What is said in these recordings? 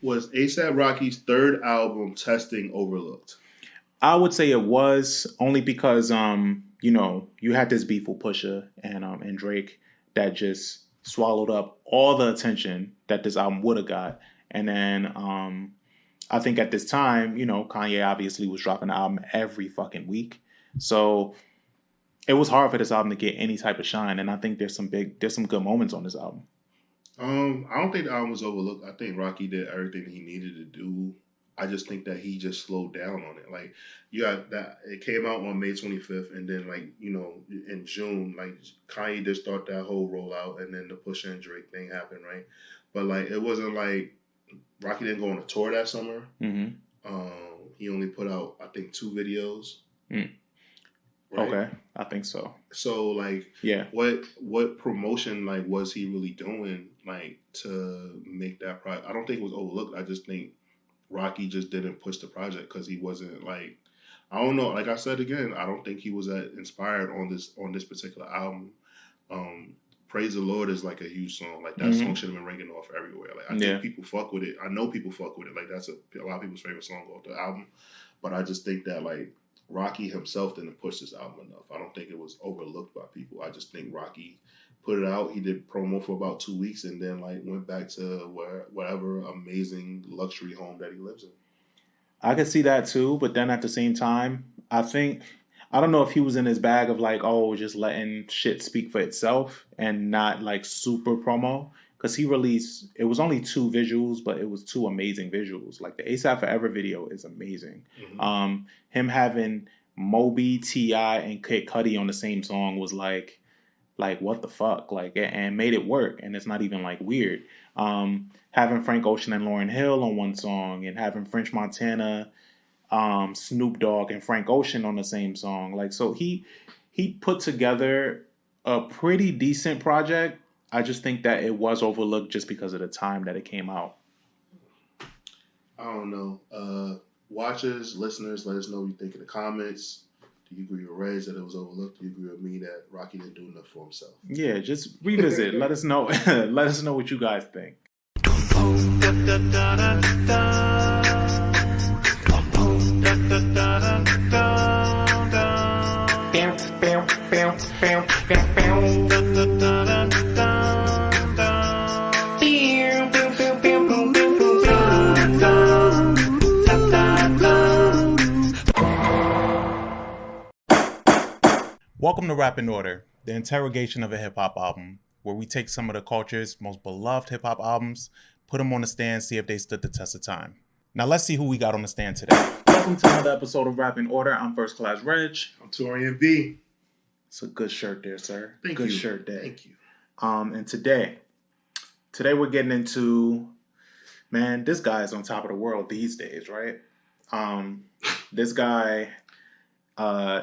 Was A$AP Rocky's third album, Testing, overlooked? I would say it was, only because you had this beef with Pusha and Drake that just swallowed up all the attention that this album would have got. And then I think at this time, Kanye obviously was dropping the album every fucking week. So it was hard for this album to get any type of shine. And I think there's some good moments on this album. I don't think the album was overlooked. I think Rocky did everything he needed to do. I just think that he just slowed down on it. Like, you got that, it came out on May 25th, and then, like, in June, like, Kanye just started that whole rollout, and then the Pusha and Drake thing happened, right? But, like, it wasn't like Rocky didn't go on a tour that summer. Mm-hmm. He only put out, I think, 2 videos. Mm. Right? Okay, I think so. So, like, yeah, what promotion, like, was he really doing, like, to make that project? I don't think it was overlooked. I just think Rocky just didn't push the project because he wasn't, like, I don't know. Like I said again, I don't think he was that inspired on this particular album. Praise the Lord is like a huge song. Like, that song should have been ringing off everywhere. Like, I think people fuck with it. I know people fuck with it. Like, that's a lot of people's favorite song off the album. But I just think that, like, Rocky himself didn't push this album enough. I don't think it was overlooked by people. I just think Rocky put it out. He did promo for about 2 weeks and then, like, went back to whatever amazing luxury home that he lives in. I could see that too, but then at the same time, I don't know if he was in his bag of, like, just letting shit speak for itself and not, like, super promo. Because he released, it was only 2 visuals, but it was 2 amazing visuals. Like, the ASAP Forever video is amazing. Mm-hmm. Him having Moby, T.I., and Kid Cudi on the same song was like what the fuck, like, and made it work, and it's not even, like, weird. Having Frank Ocean and Lauryn Hill on one song, and having French Montana, Snoop Dogg, and Frank Ocean on the same song, like, so he put together a pretty decent project. I just think that it was overlooked just because of the time that it came out. I don't know. Watchers, listeners, let us know what you think in the comments. Do you agree with Regg that it was overlooked? Do you agree with me that Rocky didn't do enough for himself? Yeah, just revisit. Let us know. Let us know what you guys think. Welcome to Rap in Order, the interrogation of a hip-hop album, where we take some of the culture's most beloved hip-hop albums, put them on the stand, see if they stood the test of time. Now let's see who we got on the stand today. Welcome to another episode of Rap in Order. I'm First Class Regg. I'm Taurian B. It's a good shirt there, sir. Thank you. Good shirt there. Thank you. And today we're getting into, man, this guy is on top of the world these days, right? This guy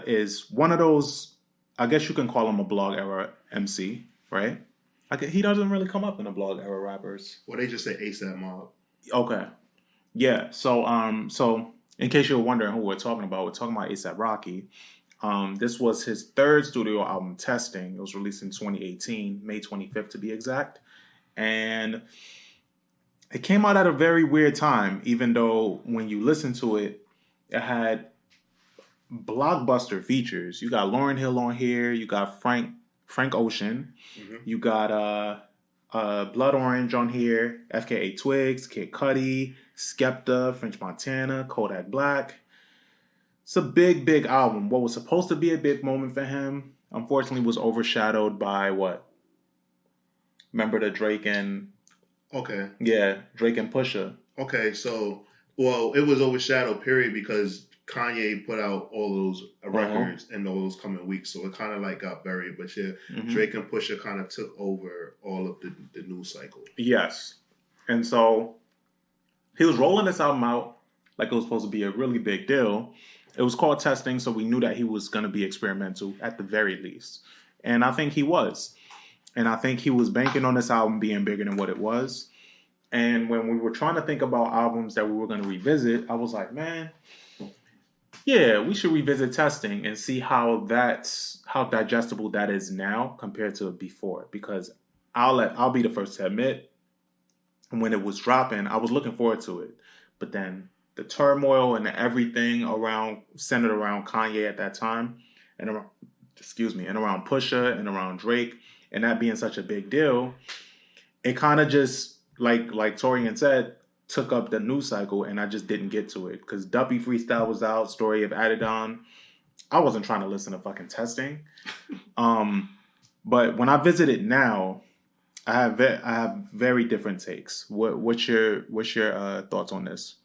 is one of those, I guess you can call him a blog era MC, right? He doesn't really come up in the blog era rappers. Well, they just say ASAP Mob. Okay. Yeah. So in case you're wondering who we're talking about A$AP Rocky. This was his 3rd studio album, Testing. It was released in 2018, May 25th to be exact. And it came out at a very weird time, even though when you listen to it, it had blockbuster features. You got Lauryn Hill on here. You got Frank Ocean. Mm-hmm. You got Blood Orange on here. FKA Twigs, Kid Cudi, Skepta, French Montana, Kodak Black. It's a big, big album. What was supposed to be a big moment for him, unfortunately, was overshadowed by what? Remember the Drake and... Okay. Yeah, Drake and Pusha. Okay, so, well, it was overshadowed, period, because Kanye put out all those records in all those coming weeks, so it kind of like got buried. But yeah, Drake and Pusha kind of took over all of the news cycle. Yes, and so he was rolling this album out like it was supposed to be a really big deal. It was called Testing, so we knew that he was going to be experimental at the very least, and I think he was. And I think he was banking on this album being bigger than what it was. And when we were trying to think about albums that we were going to revisit, I was like, man, yeah, we should revisit Testing and see how digestible that is now compared to before. Because I'll be the first to admit, when it was dropping, I was looking forward to it. But then the turmoil and everything around centered around Kanye at that time, and around, and around Pusha and around Drake, and that being such a big deal, it kind of just like Taurian said, took up the news cycle, and I just didn't get to it because Duppy Freestyle was out, Story of Adidon. I wasn't trying to listen to fucking Testing. But when I visit it now, I have very different takes. What's your thoughts on this?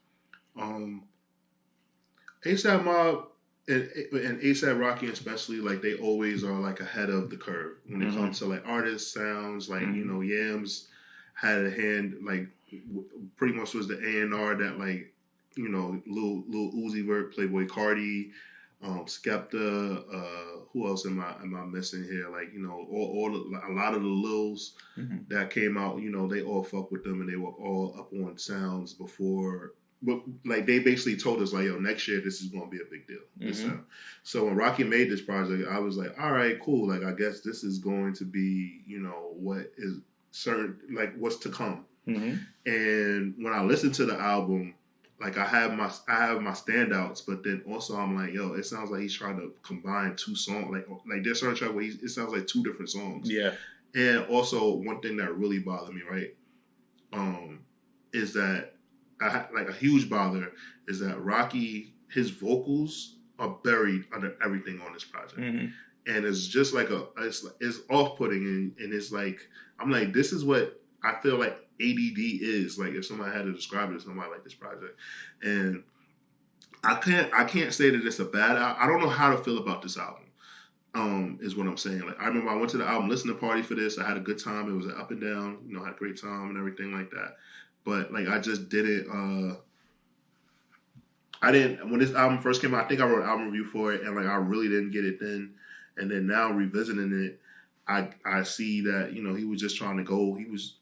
ASAP Mob and ASAP Rocky especially, like they always are like ahead of the curve when it comes to like artists, sounds. Like Yams had a hand, like pretty much was the A&R that like Lil Uzi Vert, Playboy Cardi, Skepta. Who else am I missing here? Like a lot of the Lils that came out. They all fuck with them and they were all up on sounds before. But like they basically told us like, yo, next year this is going to be a big deal. So when Rocky made this project, I was like, all right, cool. Like I guess this is going to be what is certain, like what's to come. And when I listened to the album, like I have my standouts, but then also I'm like, yo, it sounds like he's trying to combine two songs. Like there's certain track where it sounds like two different songs. Yeah. And also one thing that really bothered me, right, is that like a huge bother is that Rocky, his vocals are buried under everything on this project, and it's just like it's off-putting, and it's like I'm like, this is what I feel like ADD is. Like if somebody had to describe it to somebody like this project, and I can't say that it's a bad album. I don't know how to feel about this album. Is what I'm saying. Like I remember I went to the album listening party for this. I had a good time. It was an up and down. I had a great time and everything like that. But like I just didn't. I didn't when this album first came out. I think I wrote an album review for it, and like I really didn't get it then. And then now revisiting it, I see that he was just trying to go. He was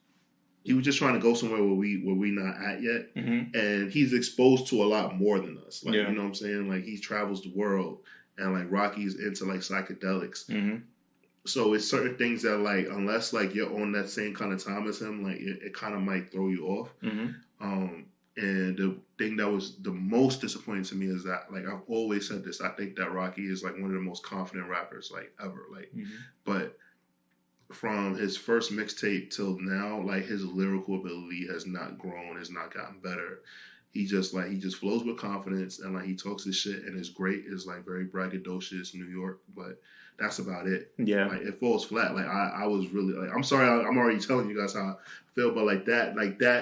just trying to go somewhere where we not at yet. And he's exposed to a lot more than us. Like you know what I'm saying. Like he travels the world, and like Rocky's into like psychedelics. So it's certain things that like unless like you're on that same kind of time as him, like it kind of might throw you off. And the thing that was the most disappointing to me is that like I've always said this, I think that Rocky is like one of the most confident rappers like ever. Like but from his first mixtape till now, like his lyrical ability has not grown, has not gotten better. He just flows with confidence and like he talks his shit and his great is like very braggadocious New York, but that's about it. Yeah. Like it falls flat. Like I was really like I'm sorry I'm already telling you guys how I feel, but like that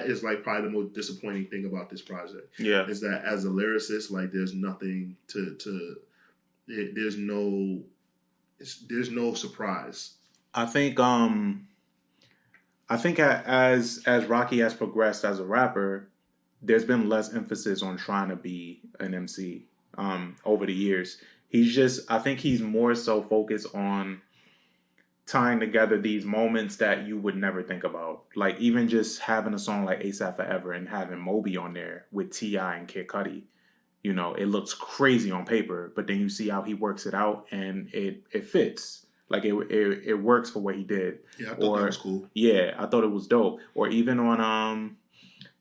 is like probably the most disappointing thing about this project. Yeah. Is that as a lyricist, like there's nothing there's no surprise. I think as Rocky has progressed as a rapper, there's been less emphasis on trying to be an MC over the years. I think he's more so focused on tying together these moments that you would never think about. Like even just having a song like ASAP Forever and having Moby on there with T.I. and Kid Cudi. It looks crazy on paper, but then you see how he works it out and it fits. Like it works for what he did. Yeah, I thought that was cool. Yeah, I thought it was dope. Or even on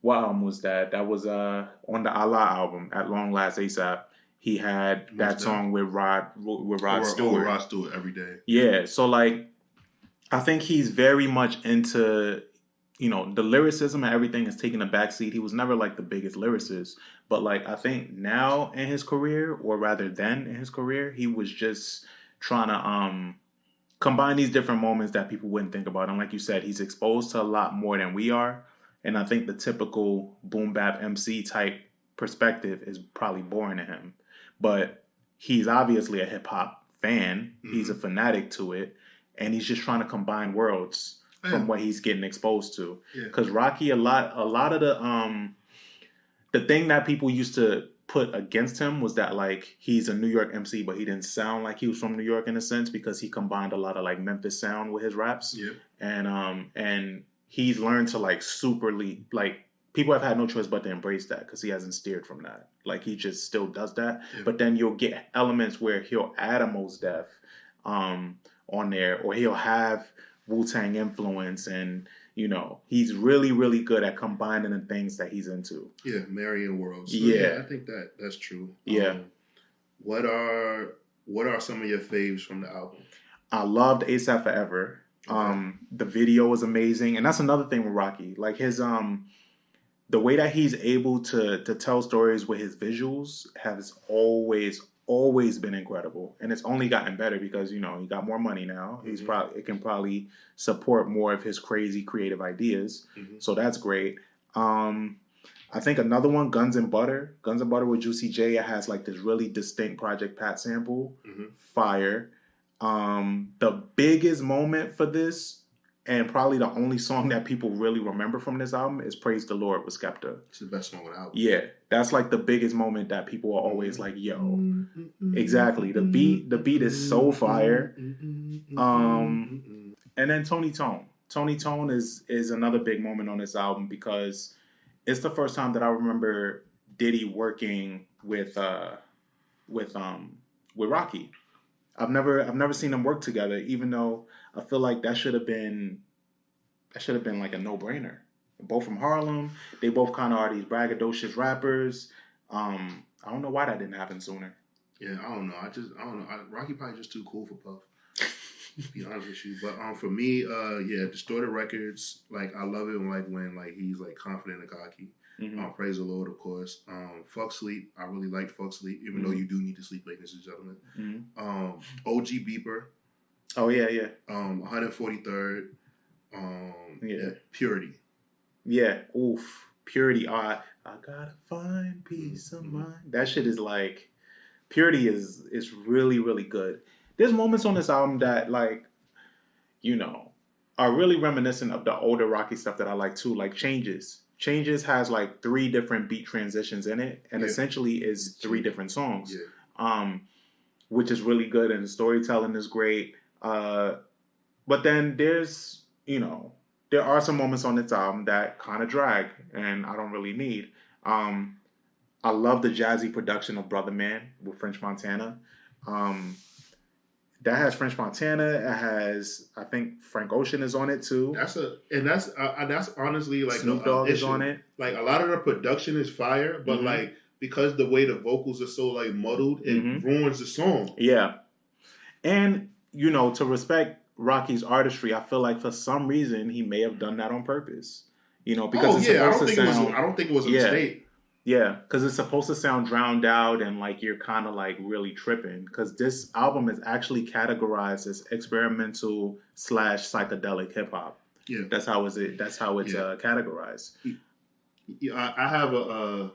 what album was that? That was on the Allah album, At Long Last ASAP. He had that song with Rod Stewart. Rod Stewart every day. Yeah, so like I think he's very much into the lyricism and everything is taking a backseat. He was never like the biggest lyricist, but like I think now in his career, or rather then in his career, he was just trying to combine these different moments that people wouldn't think about. And like you said, he's exposed to a lot more than we are. And I think the typical boom bap MC type perspective is probably boring to him. But he's obviously a hip hop fan. He's a fanatic to it. And he's just trying to combine worlds from what he's getting exposed to. Because Rocky, a lot of the thing that people used to put against him was that like he's a New York MC, but he didn't sound like he was from New York in a sense because he combined a lot of like Memphis sound with his raps. And he's learned to like superly like people have had no choice but to embrace that because he hasn't steered from that. Like he just still does that. But then you'll get elements where he'll add a Mos Def on there, or he'll have Wu-Tang influence and he's really, really good at combining the things that he's into. Yeah, marrying worlds. So, Yeah. I think that's true. Yeah. What are some of your faves from the album? I loved ASAP Forever. Okay. The video was amazing, and that's another thing with Rocky. Like his the way that he's able to tell stories with his visuals has always been incredible, and it's only gotten better because he got more money now. He's it can probably support more of his crazy creative ideas, so that's great. I think another one, Guns and Butter with Juicy J. It has like this really distinct Project Pat sample, fire. The biggest moment for this, and probably the only song that people really remember from this album, is Praise the Lord with Skepta. It's the best song on the album. Yeah, that's like the biggest moment that people are always like, yo. Exactly. The beat is so fire. And then Tony Tone. Tony Tone is another big moment on this album because it's the first time that I remember Diddy working with Rocky. I've never seen them work together, even though I feel like that should have been like a no-brainer. Both from Harlem, they both kind of are these braggadocious rappers. I don't know why that didn't happen sooner. Yeah, I don't know. I don't know. Rocky probably just too cool for Puff. To be honest with you, but for me, Distorted Records, like I love it when he's like confident and cocky. Praise the Lord, of course. Fuck Sleep, I really liked Fuck Sleep, even though you do need to sleep, ladies and gentlemen. OG Beeper. Oh yeah. 143rd. Purity. Yeah, oof. Purity. I gotta find peace of mind. That shit is like, Purity is really, really good. There's moments on this album that are really reminiscent of the older Rocky stuff that I like too, like Changes. Changes has like 3 different beat transitions in it, and essentially is 3 different songs, which is really good, and the storytelling is great. But then there's, there are some moments on this album that kind of drag, and I don't really need. I love the jazzy production of Brother Man with French Montana. That has French Montana. It has, I think, Frank Ocean is on it too. That's honestly like Snoop Dogg is on it. Like a lot of the production is fire, but like because the way the vocals are so like muddled, it ruins the song. Yeah, and to respect Rocky's artistry, I feel like for some reason he may have done that on purpose. Because I don't think it was a mistake. Yeah, because it's supposed to sound drowned out and like you're kind of like really tripping. Because this album is actually categorized as experimental / psychedelic hip hop. Yeah, that's how it's categorized. Yeah, I have a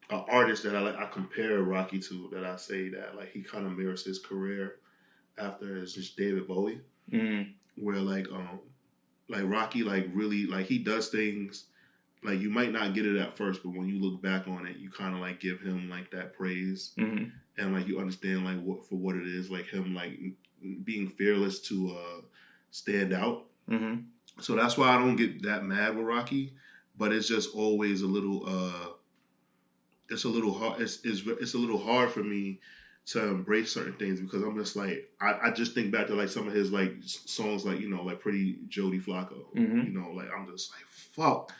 artist that I compare Rocky to, that I say that like he kind of mirrors his career after, is just David Bowie, where like Rocky really he does things. Like you might not get it at first, but when you look back on it, you kind of like give him like that praise, and like you understand like what it is, like him like being fearless to stand out. So that's why I don't get that mad with Rocky, but it's just always a little it's a little hard. It's a little hard for me to embrace certain things because I'm just like I just think back to like some of his like songs like like Pretty Jody Flacco, like I'm just like fuck.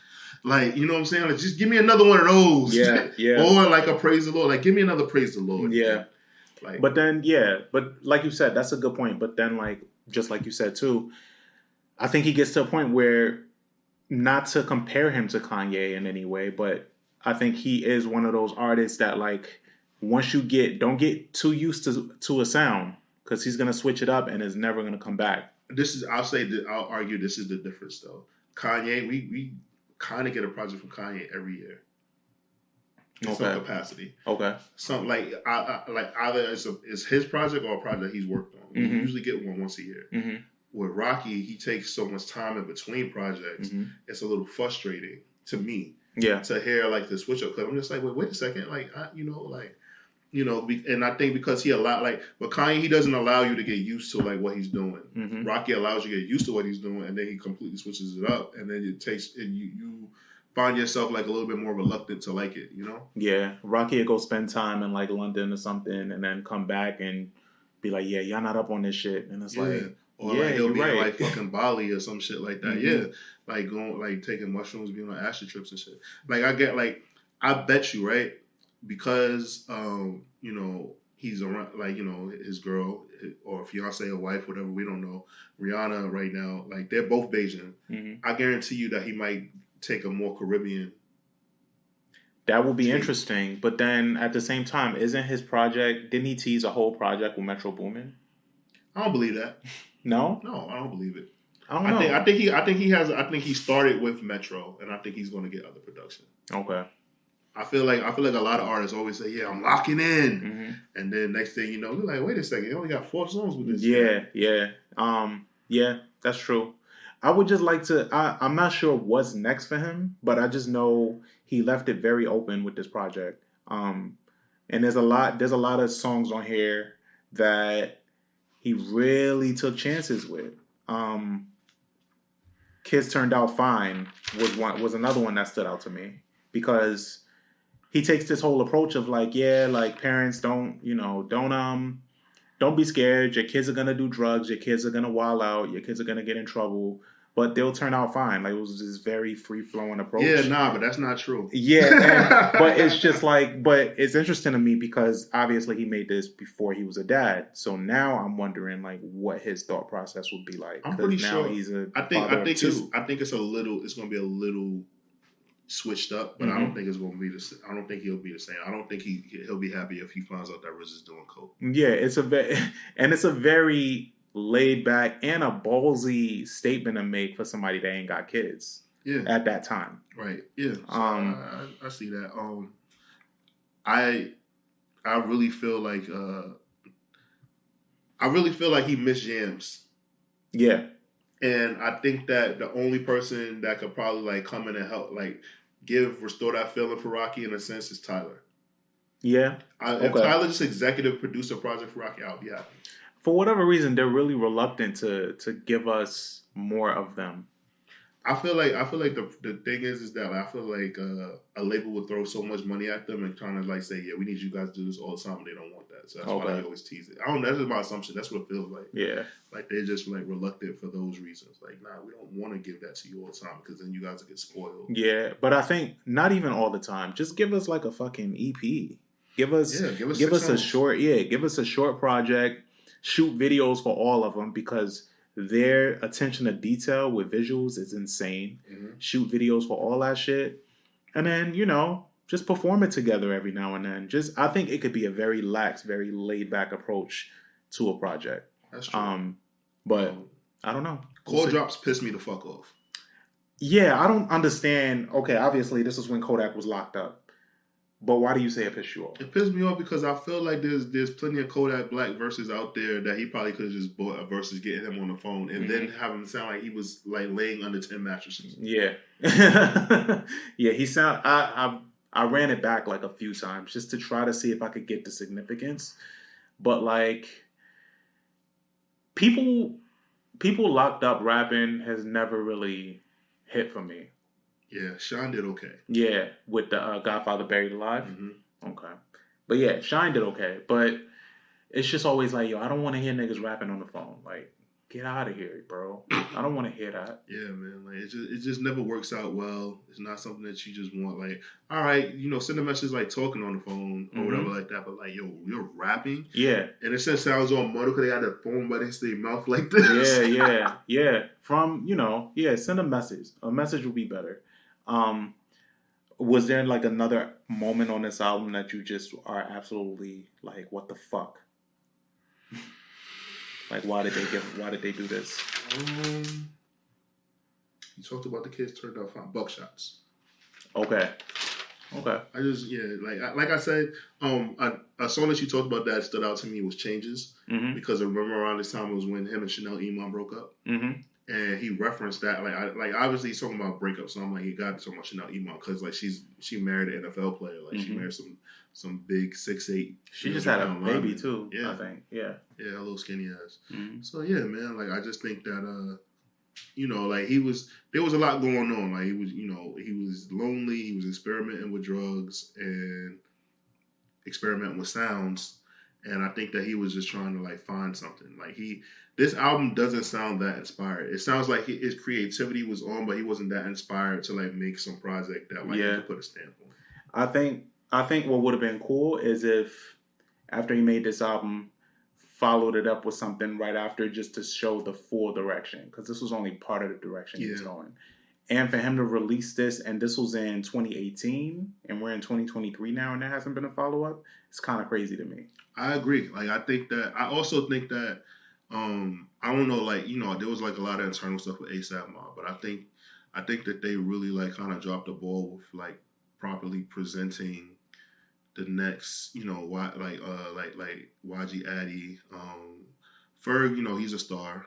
Like, you know what I'm saying? Like, just give me another one of those. Yeah. Or like a Praise the Lord. Like, give me another Praise the Lord. Yeah. Like, but like you said, that's a good point. But then, like, just like you said too, I think he gets to a point where, not to compare him to Kanye in any way, but I think he is one of those artists that like, once you don't get too used to a sound, because he's gonna switch it up and is never gonna come back. I'll argue this is the difference though. Kanye, we kind of get a project from Kanye every year in some capacity. Okay. Something like either it's his project or a project he's worked on. We usually get one once a year. With Rocky, he takes so much time in between projects. It's a little frustrating to me. Yeah. To hear like the switch up, because I'm just like, wait a second, like and I think because but Kanye, he doesn't allow you to get used to like what he's doing. Rocky allows you to get used to what he's doing, and then he completely switches it up, and then you find yourself like a little bit more reluctant to like it, Yeah, Rocky would go spend time in like London or something, and then come back and be like, "Yeah, y'all not up on this shit," and it's like, or like he'll be in like fucking Bali or some shit like that. Yeah, like going like taking mushrooms, being on acid trips and shit. Like I get like I bet you right because you know he's around like you know his girl or fiance or wife whatever we don't know Rihanna right now like they're both Bayesian. Mm-hmm. I guarantee you that he might take a more Caribbean. That would be take. interesting, but then at the same time, isn't his project? Didn't he tease a whole project with Metro Boomin? I don't believe that. No, I don't believe it. I don't know. I think he started with Metro, and I think he's going to get other production. Okay. I feel like a lot of artists always say, "Yeah, I'm locking in," and then next thing you know, they're like, "Wait a second, you only got 4 songs with this." Yeah, that's true. I would just like to. I'm not sure what's next for him, but I just know he left it very open with this project. And there's a lot of songs on here that he really took chances with. Kids Turned Out Fine was another one that stood out to me because he takes this whole approach of like, yeah, like parents don't be scared. Your kids are gonna do drugs. Your kids are gonna wild out. Your kids are gonna get in trouble, but they'll turn out fine. Like it was this very free flowing approach. Yeah, nah, but that's not true. Yeah, but it's just like, but it's interesting to me because obviously he made this before he was a dad. So now I'm wondering like what his thought process would be like. I'm pretty now sure he's a I think father of two. I think it's gonna be a little switched up, but I don't think it's gonna be the. I don't think he'll be the same. I don't think he'll be happy if he finds out that Riz is doing coke. Yeah, it's a very laid back and a ballsy statement to make for somebody that ain't got kids. Yeah. At that time. Right. Yeah. So I see that. I really feel like he missed jams. Yeah. And I think that the only person that could probably like come in and help like restore that feeling for Rocky in a sense is Tyler. Yeah. If Tyler just executive producer project for Rocky, I'll be happy. For whatever reason, they're really reluctant to give us more of them. I feel like the thing is that like, I feel like a label would throw so much money at them and kind of like say, yeah, we need you guys to do this all the time. They don't want that, so that's why they always tease it. I don't know. That's just my assumption. That's what it feels like. Yeah, like they're just like reluctant for those reasons. Like, nah, we don't want to give that to you all the time because then you guys will get spoiled. Yeah, but I think not even all the time. Just give us like a fucking EP. Give us a short project. Shoot videos for all of them because their attention to detail with visuals is insane. Shoot videos for all that shit. And then, just perform it together every now and then. I think it could be a very lax, very laid back approach to a project. That's true. But I don't know. Chord drops piss me the fuck off. Yeah, I don't understand. Okay, obviously this is when Kodak was locked up. But why do you say it pissed you off? It pissed me off because I feel like there's plenty of Kodak Black verses out there that he probably could have just bought a versus, getting him on the phone, and then have him sound like he was like laying under 10 mattresses. Yeah, yeah. He sound. I ran it back like a few times just to try to see if I could get the significance, but like people locked up rapping has never really hit for me. Yeah, Sean did okay. Yeah, with the Godfather Buried Alive. Okay. But yeah, Shine did okay. But it's just always like, yo, I don't want to hear niggas rapping on the phone. Like, get out of here, bro. I don't want to hear that. Yeah, man. Like, it just never works out well. It's not something that you just want. Like, all right, send a message like talking on the phone or whatever like that. But like, yo, you're rapping. Yeah. And it says sounds all muddled because they had the phone right next to their mouth like this. Yeah. From, send a message. A message would be better. Was there like another moment on this album that you just are absolutely like, what the fuck? Like, why did they do this? You talked about the Kids Turned Out Fine. Buckshots. Okay. I just like I said, a song that you talked about that stood out to me was Changes because I remember around this time it was when him and Chanel Iman broke up. And he referenced that, like obviously he's talking about breakups. So I'm like, he got to talk about Chanel Iman because like she married an NFL player, like she married some big 6'8". She just had a baby too. Yeah, I think. Yeah, a little skinny ass. So yeah, man, like I just think that like there was a lot going on. Like he was lonely. He was experimenting with drugs and experimenting with sounds. And I think that he was just trying to like find something. Like this album doesn't sound that inspired. It sounds like his creativity was on, but he wasn't that inspired to like make some project that like he could put a stamp on. I think what would have been cool is if after he made this album, followed it up with something right after just to show the full direction, because this was only part of the direction he was going. And for him to release this, and this was in 2018, and we're in 2023 now, and there hasn't been a follow up. It's kind of crazy to me. I agree. Like I also think that I don't know, like, there was like a lot of internal stuff with ASAP Mob, but I think that they really like kind of dropped the ball with like properly presenting the next, like YG Addy, Ferg, he's a star.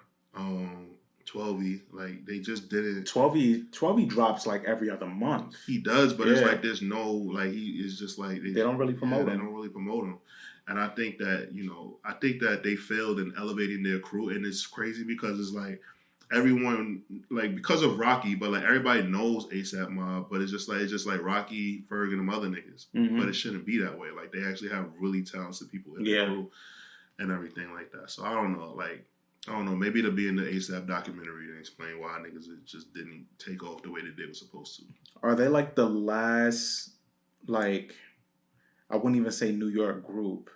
12E, like they just didn't. 12E drops like every other month. He does, but it's like there's no like he is just like they don't really promote him. They don't really promote him, and I think that they failed in elevating their crew, and it's crazy because it's like everyone like because of Rocky, but like everybody knows ASAP Mob, but it's just like Rocky, Ferg, and them other niggas. Mm-hmm. But it shouldn't be that way. Like they actually have really talented people in the crew and everything like that. So I don't know, maybe it'll be in the ASAP documentary and explain why niggas just didn't take off the way that they were supposed to. Are they like the last, like, I wouldn't even say New York group,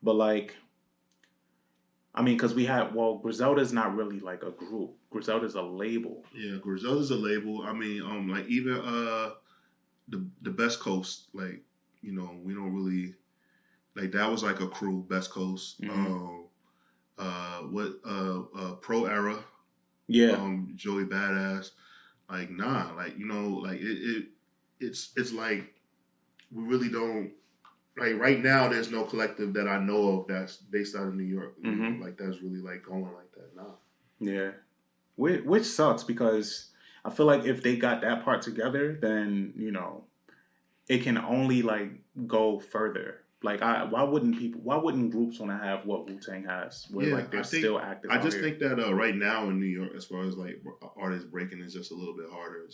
but like, I mean, because we had, Griselda's not really like a group. Griselda's a label. Yeah, Griselda's a label. I mean, like even the Best Coast, like, we don't really, like that was like a crew, Best Coast. Mm-hmm. Pro Era, Joey Badass, like like like it's like we really don't like right now. There's no collective that I know of that's based out of New York, like that's really like going like that now. Yeah, which sucks because I feel like if they got that part together, then it can only like go further. Like, why wouldn't groups want to have what Wu-Tang has, where like they're still active? I just think that right now in New York, as far as like artists breaking, is just a little bit harder.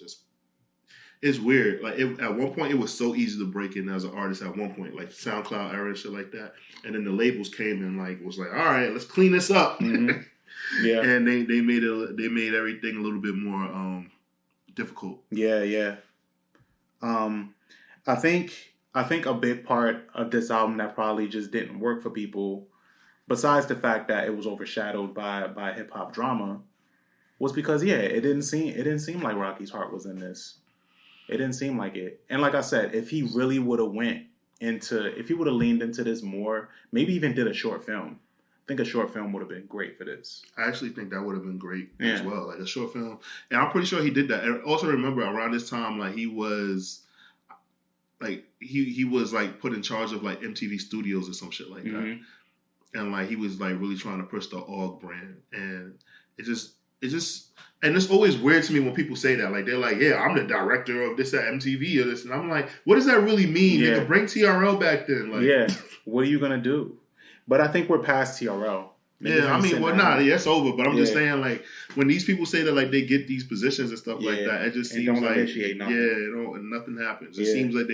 It's weird. Like at one point, it was so easy to break in as an artist. At one point, like SoundCloud era and shit like that, and then the labels came and like was like, all right, let's clean this up. Mm-hmm. Yeah, and they made everything a little bit more difficult. Yeah. I think a big part of this album that probably just didn't work for people, besides the fact that it was overshadowed by hip hop drama, was because it didn't seem like Rocky's heart was in this. It didn't seem like it. And like I said, if he really would have leaned into this more, maybe even did a short film, I think a short film would have been great for this. I actually think that would have been great as well, like a short film. And I'm pretty sure he did that. And also remember around this time, like he was like put in charge of like MTV Studios or some shit like that, and like he was like really trying to push the AUG brand, and it just and it's always weird to me when people say that, like they're like, yeah, I'm the director of this at MTV or this, and I'm like, what does that really mean? Yeah. Nigga, bring TRL back then, like what are you gonna do? But I think we're past TRL. I mean, it's over. But I'm just saying, like, when these people say that, like, they get these positions and stuff like that, it just seems like, nothing happens. It seems like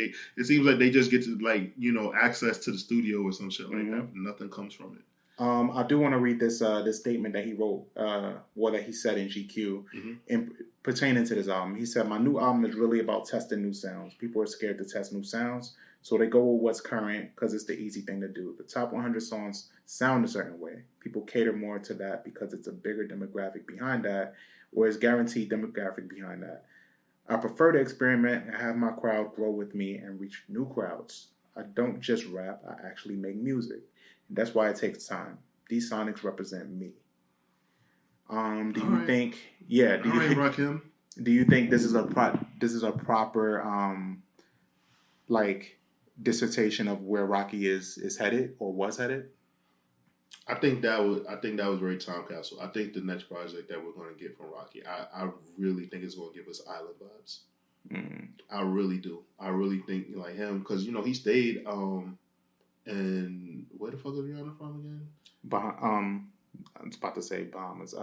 they just get to, like, access to the studio or some shit like that. Nothing comes from it. I do want to read this statement that he wrote, that he said in GQ, pertaining to this album. He said, "My new album is really about testing new sounds. People are scared to test new sounds, so they go with what's current because it's the easy thing to do. The top 100 songs sound a certain way. People cater more to that because it's a bigger demographic behind that, or is guaranteed demographic behind that. I prefer to experiment and have my crowd grow with me and reach new crowds. I don't just rap, I actually make music. That's why it takes time. These sonics represent me." Do you think this is a proper like dissertation of where Rocky is headed or was headed? I think that was very time capsule. I think the next project that we're going to get from Rocky, I really think it's going to give us Island vibes. I really do. I really think like him because he stayed and where the fuck is Rihanna from again? I was about to say Bahamas.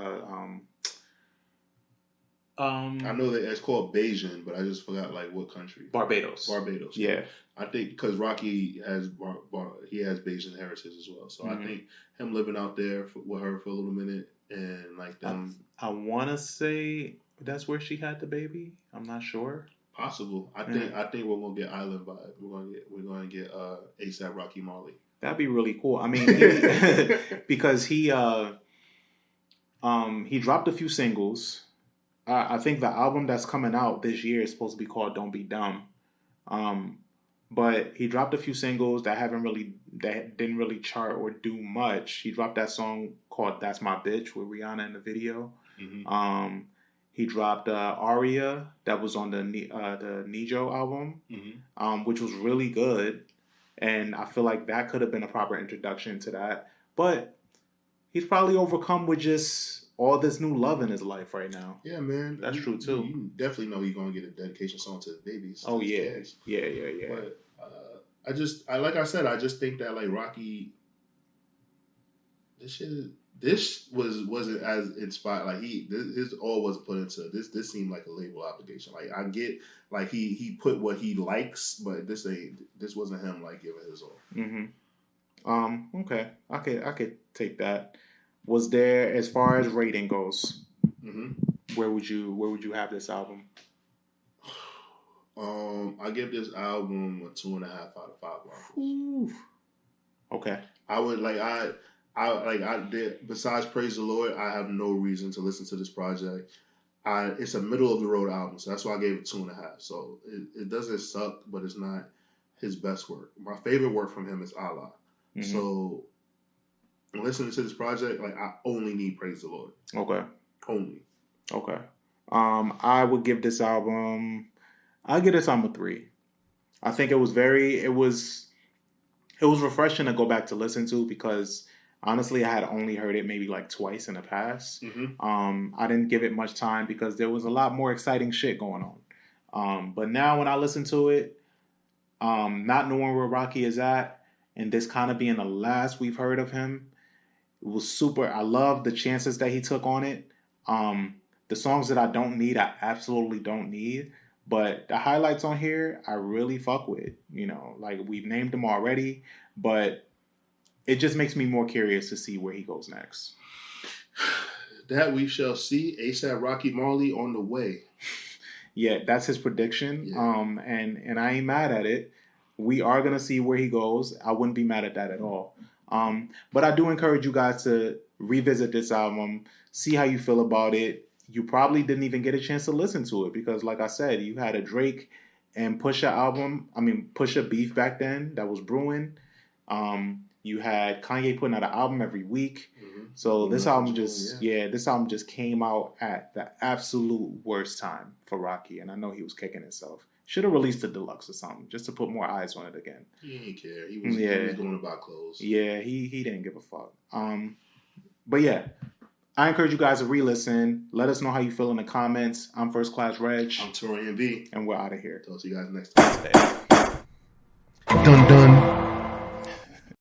I know that it's called Bajan, but I just forgot like what country. Barbados. Yeah. I think because Rocky has he has Bajan heritage as well, so I think him living out there with her for a little minute and like them. I want to say that's where she had the baby. I'm not sure. Possible. I think we're gonna get island vibe. We're gonna get ASAP Rocky Marley. That'd be really cool. I mean, because he dropped a few singles. I think the album that's coming out this year is supposed to be called "Don't Be Dumb," but he dropped a few singles that didn't really chart or do much. He dropped that song called "That's My Bitch" with Rihanna in the video. Mm-hmm. He dropped Aria that was on the Nijo album, which was really good, and I feel like that could have been a proper introduction to that. But he's probably overcome with just all this new love in his life right now. Yeah, man. That's true, too. You definitely know he's going to get a dedication song to the babies. Oh, yeah. Yeah. But I just think that, like, Rocky, this wasn't as inspired. Like, his all wasn't put into this. This seemed like a label obligation. Like, I get, like, he put what he likes, but this wasn't him, like, giving his all. Mm-hmm. Okay. I could take that. Was there, as far as rating goes, where would you have this album? I give this album a 2.5 out of 5 Ooh. Okay. I would I did. Besides Praise the Lord, I have no reason to listen to this project. It's a middle of the road album, so that's why I gave it 2.5. So it doesn't suck, but it's not his best work. My favorite work from him is Allah. Mm-hmm. So listening to this project, like, I only need Praise the Lord. Okay. Only. Okay. I would give this album. I'll give this album a 3. I think it was refreshing to go back to listen to because honestly, I had only heard it maybe like twice in the past. I didn't give it much time because there was a lot more exciting shit going on. But now when I listen to it, not knowing where Rocky is at, and this kind of being the last we've heard of him, it was super. I love the chances that he took on it. The songs that I don't need, I absolutely don't need. But the highlights on here, I really fuck with. You know, like we've named them already, but it just makes me more curious to see where he goes next. That we shall see. ASAP Rocky Marley on the way. Yeah, that's his prediction. Yeah. And I ain't mad at it. We are gonna see where he goes. I wouldn't be mad at that at all. But I do encourage you guys to revisit this album, see how you feel about it. You probably didn't even get a chance to listen to it because, like I said, you had a Drake and Pusha beef back then that was brewing. You had Kanye putting out an album every week. So this album just came out at the absolute worst time for Rocky, and I know he was kicking himself. Should have released a deluxe or something just to put more eyes on it again. He didn't care. He was going to buy clothes. Yeah, he didn't give a fuck. But yeah, I encourage you guys to re-listen. Let us know how you feel in the comments. I'm First Class Regg. I'm Taurian B. And we're out of here. Talk to you guys next time. Dun dun.